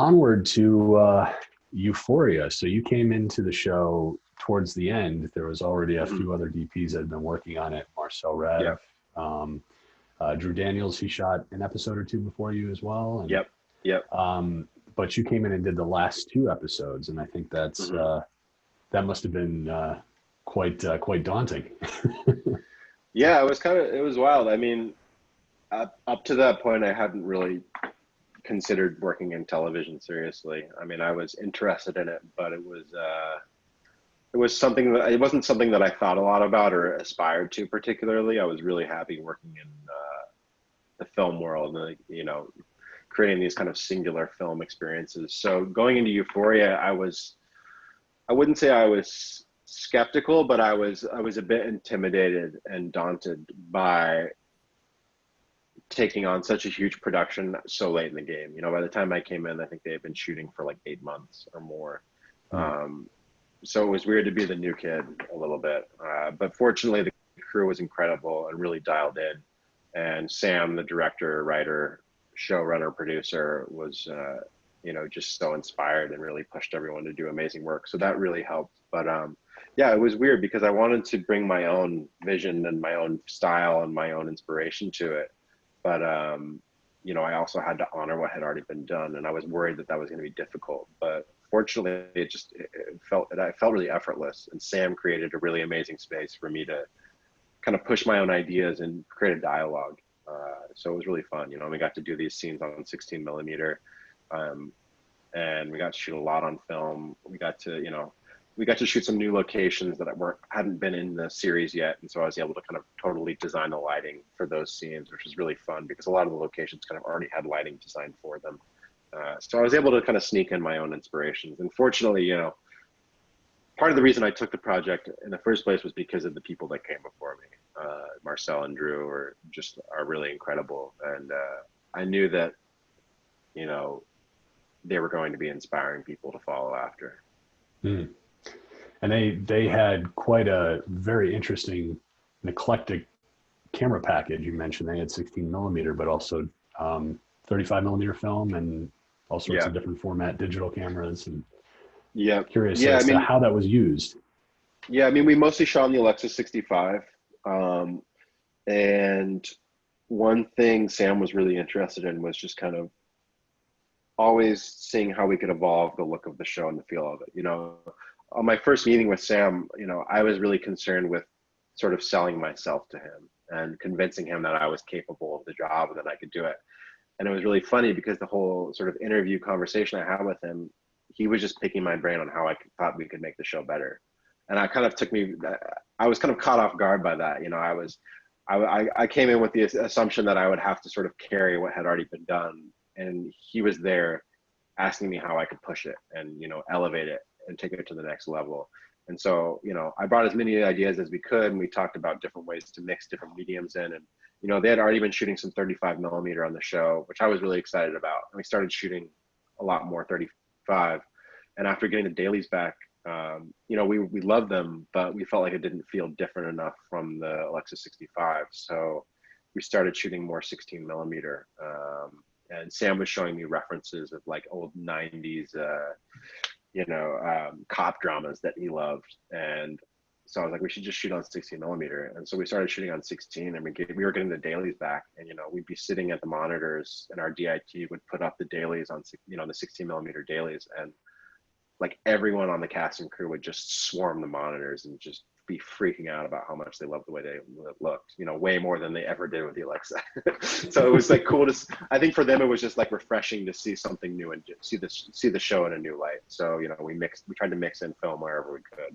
onward to Euphoria. So you came into the show towards the end. There was already a Hmm. few other DPs that had been working on it. Marcel Yeah. Rev, um, Drew Daniels, he shot an episode or two before you as well. And Yep. Yep. but you came in and did the last two episodes, and I think that's Hmm. that must have been quite daunting. Yeah, it was wild. I mean, up to that point, I hadn't really considered working in television seriously. I mean, I was interested in it, but it was something that it wasn't something that I thought a lot about or aspired to particularly. I was really happy working in the film world, and creating these kind of singular film experiences. So going into Euphoria, I wouldn't say I was skeptical, but I was a bit intimidated and daunted by taking on such a huge production so late in the game. By the time I came in, I think they had been shooting for like 8 months or more. Mm. Um, so it was weird to be the new kid a little bit. But fortunately, the crew was incredible and really dialed in. And Sam, the director, writer, showrunner, producer, was, just so inspired and really pushed everyone to do amazing work. So that really helped. But yeah, it was weird because I wanted to bring my own vision and my own style and my own inspiration to it. But I also had to honor what had already been done, and I was worried that that was going to be difficult. But fortunately, I felt really effortless, and Sam created a really amazing space for me to kind of push my own ideas and create a dialogue. So it was really fun. We got to do these scenes on 16 millimeter, um, and we got to shoot a lot on film. We got to shoot some new locations that hadn't been in the series yet, and so I was able to kind of totally design the lighting for those scenes, which was really fun because a lot of the locations kind of already had lighting designed for them. So I was able to kind of sneak in my own inspirations. And fortunately, part of the reason I took the project in the first place was because of the people that came before me. Marcel and Drew are really incredible, and I knew that you know they were going to be inspiring people to follow after. Mm. And they had quite a very interesting and eclectic camera package. You mentioned they had 16 millimeter, but also 35 millimeter film and all sorts Yeah, of different format digital cameras. And yeah, curious yeah. I as to mean, how that was used. yeah. I mean, we mostly shot on the Alexa 65, um, and one thing Sam was really interested in was just kind of always seeing how we could evolve the look of the show and the feel of it. On my first meeting with Sam, I was really concerned with sort of selling myself to him and convincing him that I was capable of the job and that I could do it. And it was really funny because the whole sort of interview conversation I had with him, he was just picking my brain on how thought we could make the show better. And I was kind of caught off guard by that. I came in with the assumption that I would have to sort of carry what had already been done. And he was there asking me how I could push it and, elevate it and take it to the next level. And so, I brought as many ideas as we could, and we talked about different ways to mix different mediums in. And, they had already been shooting some 35 millimeter on the show, which I was really excited about. And we started shooting a lot more 35. And after getting the dailies back, we loved them, but we felt like it didn't feel different enough from the Alexa 65. So we started shooting more 16 millimeter. And Sam was showing me references of like old 90s, cop dramas that he loved. And so I was like, we should just shoot on 16 millimeter. And so we started shooting on 16, and we were getting the dailies back, and, we'd be sitting at the monitors, and our DIT would put up the dailies on, the 16 millimeter dailies. And like everyone on the cast and crew would just swarm the monitors and just be freaking out about how much they loved the way they looked, way more than they ever did with the Alexa. So it was like cool I think for them, it was just like refreshing to see something new and see the show in a new light. So, we tried to mix in film wherever we could.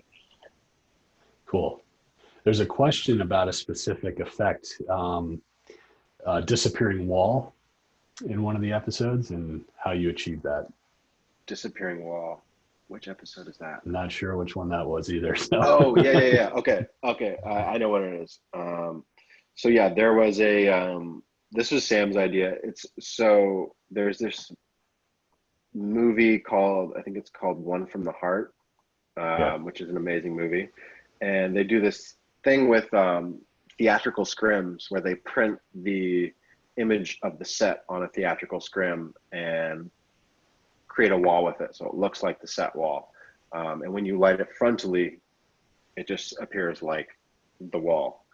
Cool. There's a question about a specific effect, disappearing wall in one of the episodes and how you achieved that. Disappearing wall. Which episode is that? I'm not sure which one that was either. So. Oh, yeah. Okay. I know what it is. So yeah, there was this was Sam's idea. There's this movie I think it's called One from the Heart, Yeah. which is an amazing movie. And they do this thing with theatrical scrims where they print the image of the set on a theatrical scrim and create a wall with it, so it looks like the set wall. And when you light it frontally, it just appears like the wall.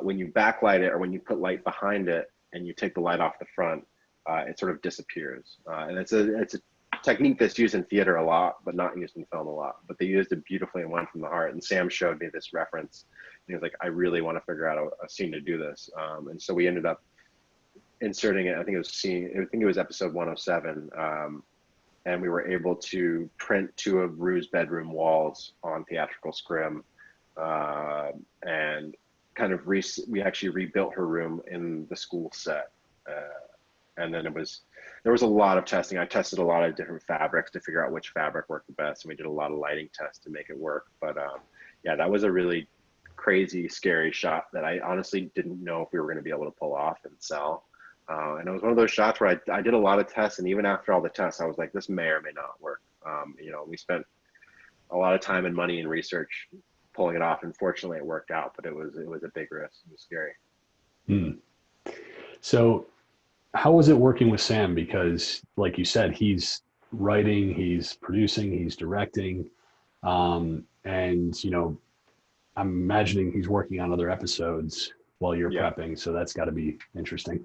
When you backlight it, or when you put light behind it and you take the light off the front, it sort of disappears. And it's a technique that's used in theater a lot, but not used in film a lot. But they used it beautifully and went from the heart. And Sam showed me this reference. And he was like, I really want to figure out a scene to do this. And so we ended up inserting it. I think it was episode 107. And we were able to print two of Rue's bedroom walls on theatrical scrim, and kind of we actually rebuilt her room in the school set. And then there was a lot of testing. I tested a lot of different fabrics to figure out which fabric worked the best, and we did a lot of lighting tests to make it work. But yeah, that was a really crazy, scary shot that I honestly didn't know if we were going to be able to pull off and sell. And it was one of those shots where I did a lot of tests, and even after all the tests, I was like, this may or may not work. You know, we spent a lot of time and money and research pulling it off, and fortunately it worked out, but it was a big risk. It was scary. So how was it working with Sam? Because like you said, he's writing, he's producing, he's directing, and you know, I'm imagining he's working on other episodes while you're prepping, so that's got to be interesting.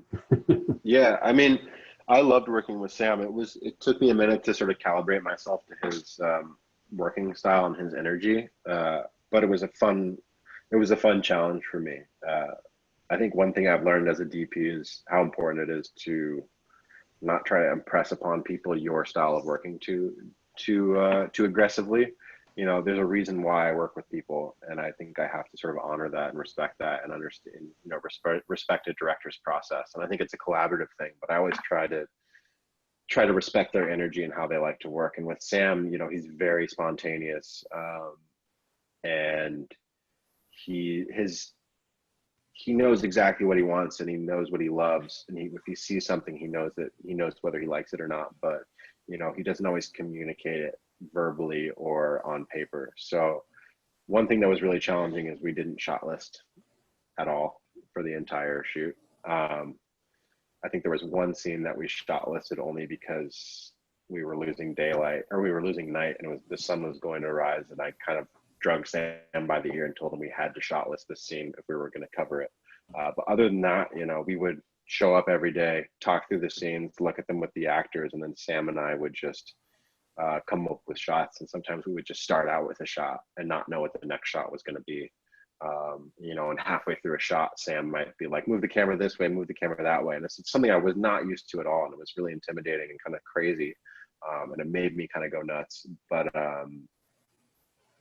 Yeah, I mean, I loved working with Sam. It took me a minute to sort of calibrate myself to his working style and his energy, but it was a fun challenge for me. I think one thing I've learned as a DP is how important it is to not try to impress upon people your style of working too aggressively. You know, there's a reason why I work with people, and I think I have to sort of honor that and respect that, and understand, you know, respect a director's process. And I think it's a collaborative thing, but I always try to respect their energy and how they like to work. And with Sam, you know, he's very spontaneous, and he knows exactly what he wants, and he knows what he loves. And if he sees something, he knows whether he likes it or not. But you know, he doesn't always communicate it verbally or on paper. So one thing that was really challenging is we didn't shot list at all for the entire shoot. I think there was one scene that we shot listed only because we were losing daylight, or we were losing night, and the sun was going to rise, and I kind of drug Sam by the ear and told him we had to shot list this scene if we were going to cover it. But other than that, you know, we would show up every day, talk through the scenes, look at them with the actors, and then Sam and I would just come up with shots. And sometimes we would just start out with a shot and not know what the next shot was going to be. You know, and halfway through a shot, Sam might be like, move the camera this way, move the camera that way. And this is something I was not used to at all. And it was really intimidating and kind of crazy. And it made me kind of go nuts. But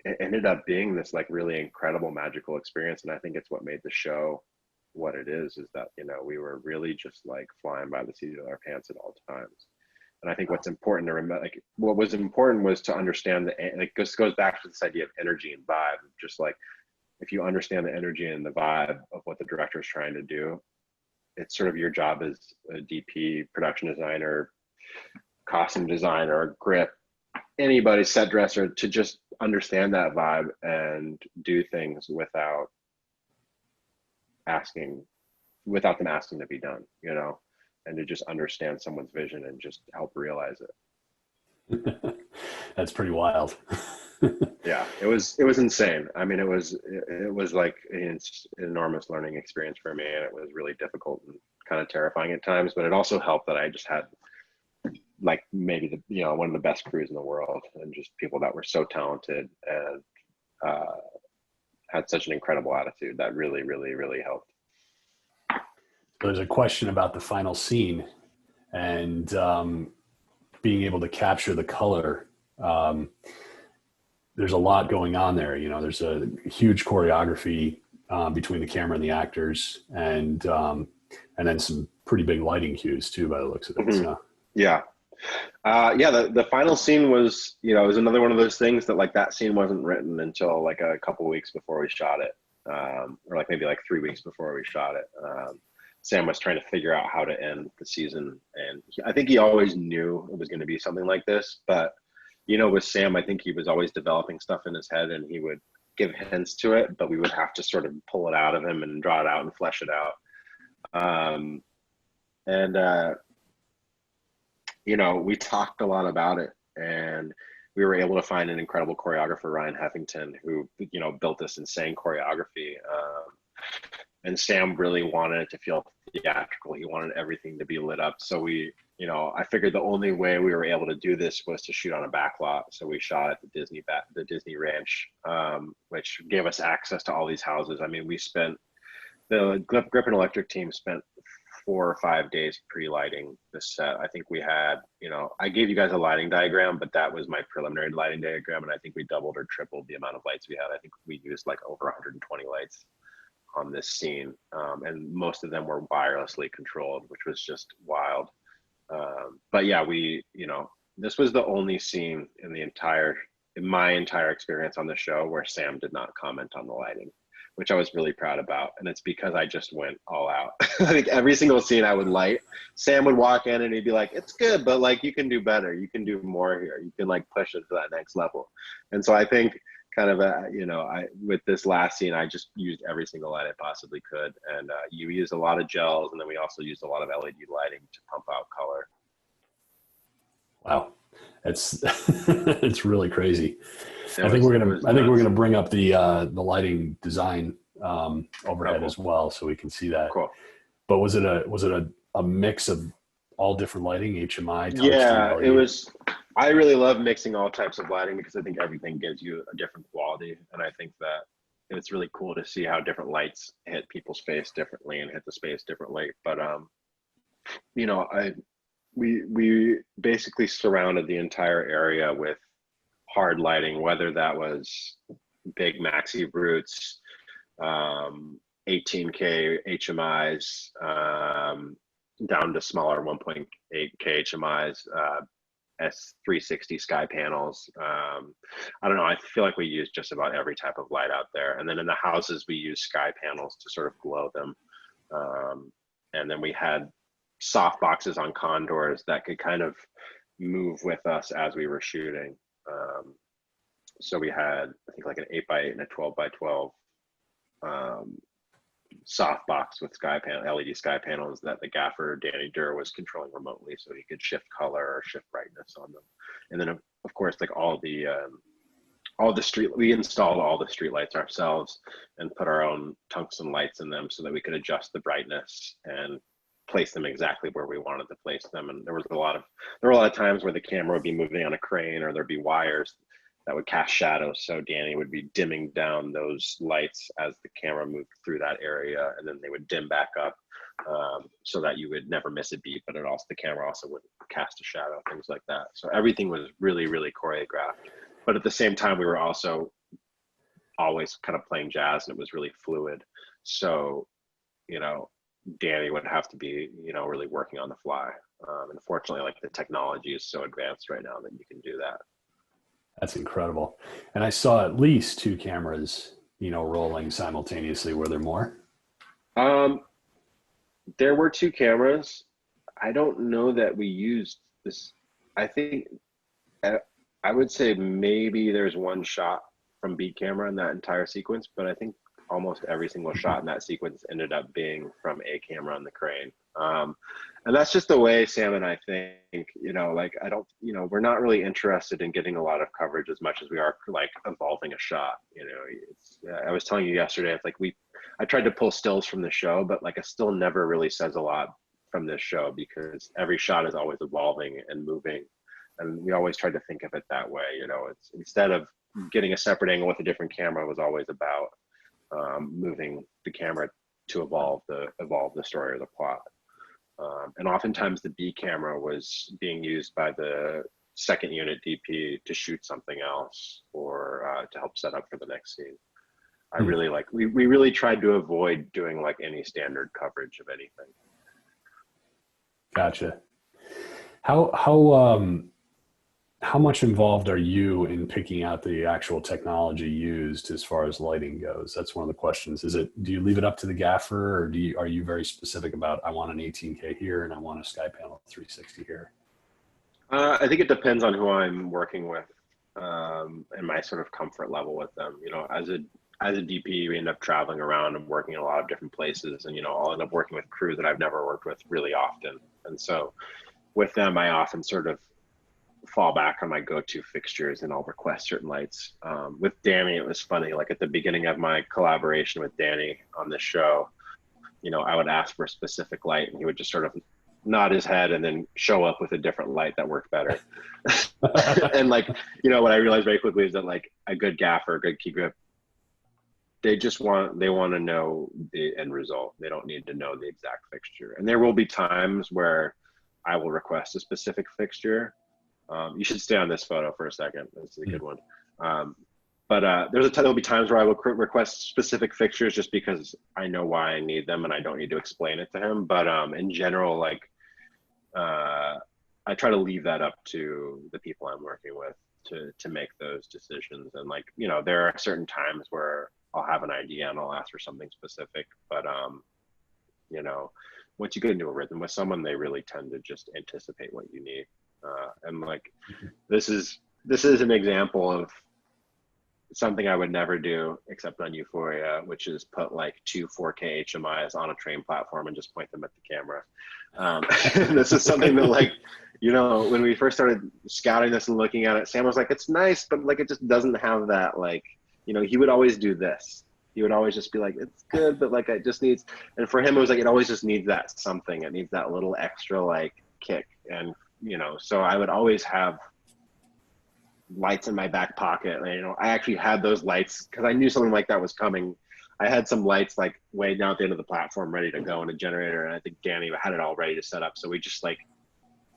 it ended up being this like really incredible, magical experience. And I think it's what made the show what it is that, you know, we were really just like flying by the seat of our pants at all times. And I think what's important to remember, like what was important was to understand like this goes back to this idea of energy and vibe. Just like, if you understand the energy and the vibe of what the director is trying to do, it's sort of your job as a DP, production designer, costume designer, grip, anybody, set dresser, to just understand that vibe and do things without them asking to be done, you know, and to just understand someone's vision and just help realize it. That's pretty wild. Yeah, it was insane. I mean, it was like an enormous learning experience for me, and it was really difficult and kind of terrifying at times, but it also helped that I just had like maybe one of the best crews in the world, and just people that were so talented and had such an incredible attitude that really, really, really helped. There's a question about the final scene and being able to capture the color. There's a lot going on there. You know, there's a huge choreography between the camera and the actors, and then some pretty big lighting cues too, by the looks of it. Mm-hmm. So. Yeah. The final scene was, you know, it was another one of those things that like that scene wasn't written until like a couple of weeks before we shot it, or like maybe like 3 weeks before we shot it. Sam was trying to figure out how to end the season, and I think he always knew it was going to be something like this, but you know, with Sam, I think he was always developing stuff in his head, and he would give hints to it, but we would have to sort of pull it out of him and draw it out and flesh it out. we talked a lot about it, and we were able to find an incredible choreographer, Ryan Heffington, who, built this insane choreography. And Sam really wanted it to feel theatrical. He wanted everything to be lit up. So I figured the only way we were able to do this was to shoot on a back lot. So we shot at the Disney Ranch, which gave us access to all these houses. I mean, the Grip and Electric team spent 4 or 5 days pre-lighting this set. I think we had, I gave you guys a lighting diagram, but that was my preliminary lighting diagram. And I think we doubled or tripled the amount of lights we had. I think we used like over 120 lights on this scene. And most of them were wirelessly controlled, which was just wild. But yeah, this was the only scene in my entire experience on the show where Sam did not comment on the lighting, which I was really proud about. And it's because I just went all out. I think every single scene I would light, Sam would walk in and he'd be like, it's good, but like, you can do better. You can do more here. You can like push it to that next level. And so I think kind of with this last scene, I just used every single light I possibly could. And you used a lot of gels, and then we also used a lot of LED lighting to pump out color. Wow. It's, it's really crazy. I think we're gonna bring up the lighting design overhead as well, so we can see that. Cool. But was it a mix of all different lighting, HMI? Yeah, it was. I really love mixing all types of lighting because I think everything gives you a different quality, and I think that it's really cool to see how different lights hit people's face differently and hit the space differently. But we basically surrounded the entire area with hard lighting, whether that was big maxi brutes, 18K HMIs, down to smaller 1.8K HMIs, S360 sky panels. I don't know, I feel like we use just about every type of light out there. And then in the houses, we use sky panels to sort of glow them. And then we had soft boxes on condors that could kind of move with us as we were shooting. So we had, I think, like an 8x8 and a 12x12 soft box with LED sky panels that the gaffer Danny Durr was controlling remotely, so he could shift color or shift brightness on them. And then of course, like we installed all the street lights ourselves and put our own tungsten lights in them so that we could adjust the brightness and place them exactly where we wanted to place them. And there were a lot of times where the camera would be moving on a crane, or there'd be wires that would cast shadows. So Danny would be dimming down those lights as the camera moved through that area, and then they would dim back up, so that you would never miss a beat, but the camera also would cast a shadow, things like that. So everything was really, really choreographed. But at the same time, we were also always kind of playing jazz, and it was really fluid. So, Danny would have to be, really working on the fly. And fortunately, like, the technology is so advanced right now that you can do that. That's incredible. And I saw at least 2 cameras, rolling simultaneously. Were there more? There were 2 cameras. I don't know that we used this. I think I would say maybe there's 1 shot from beat camera in that entire sequence, but I think almost every single shot in that sequence ended up being from a camera on the crane. And that's just the way Sam and I think, we're not really interested in getting a lot of coverage as much as we are like evolving a shot. I was telling you yesterday, it's like I tried to pull stills from the show, but like a still never really says a lot from this show because every shot is always evolving and moving. And we always tried to think of it that way. It's instead of getting a separate angle with a different camera, it was always about moving the camera to evolve the story or the plot. And oftentimes the B camera was being used by the second unit DP to shoot something else or to help set up for the next scene. I really we really tried to avoid doing like any standard coverage of anything. Gotcha. How much involved are you in picking out the actual technology used as far as lighting goes? That's one of the questions. Do you leave it up to the gaffer, or are you very specific about, I want an 18K here and I want a sky panel 360 here? I think it depends on who I'm working with, and my sort of comfort level with them. As a DP, we end up traveling around and working in a lot of different places, and I'll end up working with crews that I've never worked with really often. And so with them, I often sort of fall back on my go-to fixtures and I'll request certain lights. With Danny, it was funny. Like at the beginning of my collaboration with Danny on this show, you know, I would ask for a specific light and he would just sort of nod his head and then show up with a different light that worked better. And like, you know, what I realized very quickly is that like a good gaffer, a good key grip, they want to know the end result. They don't need to know the exact fixture. And there will be times where I will request a specific fixture. You should stay on this photo for a second. This is a good one. There'll be times where I will request specific fixtures just because I know why I need them and I don't need to explain it to him. But in general, like I try to leave that up to the people I'm working with to make those decisions. And like, you know, there are certain times where I'll have an idea and I'll ask for something specific. But you know, once you get into a rhythm with someone, they really tend to just anticipate what you need. And like, this is an example of something I would never do except on Euphoria, which is put like 2 4K HMIs on a train platform and just point them at the camera. This is something that like, you know, when we first started scouting this and looking at it, Sam was like, it's nice, but like, it just doesn't have that, like, you know, he would always do this. He would always just be like, it's good, but like, it just needs, and for him, it was like, it always just needs that something. It needs that little extra like kick. And, you know, so I would always have lights in my back pocket. And, you know, I actually had those lights because I knew something like that was coming. I had some lights like way down at the end of the platform ready to go in a generator. And I think Danny had it all ready to set up. So we just like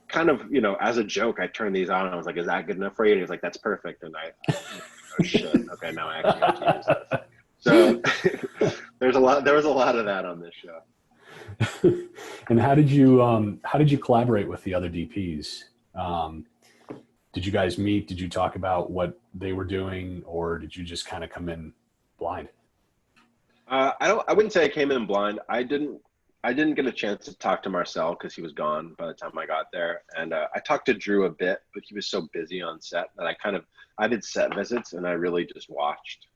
kind of, you know, as a joke, I turned these on and I was like, is that good enough for you? And he was like, that's perfect. And oh shit, okay, now I actually have to use this. So there was a lot of that on this show. And how did you collaborate with the other DPs? Did you guys meet? Did you talk about what they were doing, or did you just kind of come in blind? I wouldn't say I came in blind. I didn't get a chance to talk to Marcel because he was gone by the time I got there. And I talked to Drew a bit, but he was so busy on set that I did set visits and I really just watched.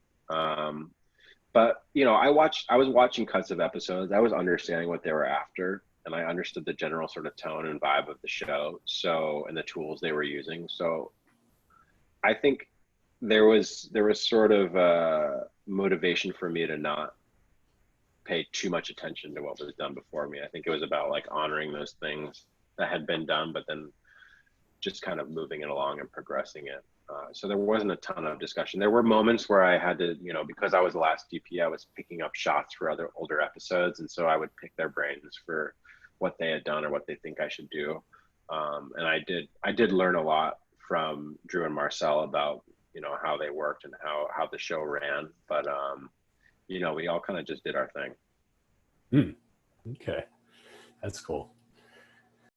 But you know, I was watching cuts of episodes. I was understanding what they were after, and I understood the general sort of tone and vibe of the show. So, and the tools they were using. So I think there was sort of a motivation for me to not pay too much attention to what was done before me. I think it was about like honoring those things that had been done, but then just kind of moving it along and progressing it. So there wasn't a ton of discussion. There were moments where I had to, you know, because I was the last DP, I was picking up shots for other older episodes. And so I would pick their brains for what they had done or what they think I should do. And I did learn a lot from Drew and Marcel about, you know, how they worked and how the show ran. But, you know, we all kind of just did our thing. Okay. That's cool.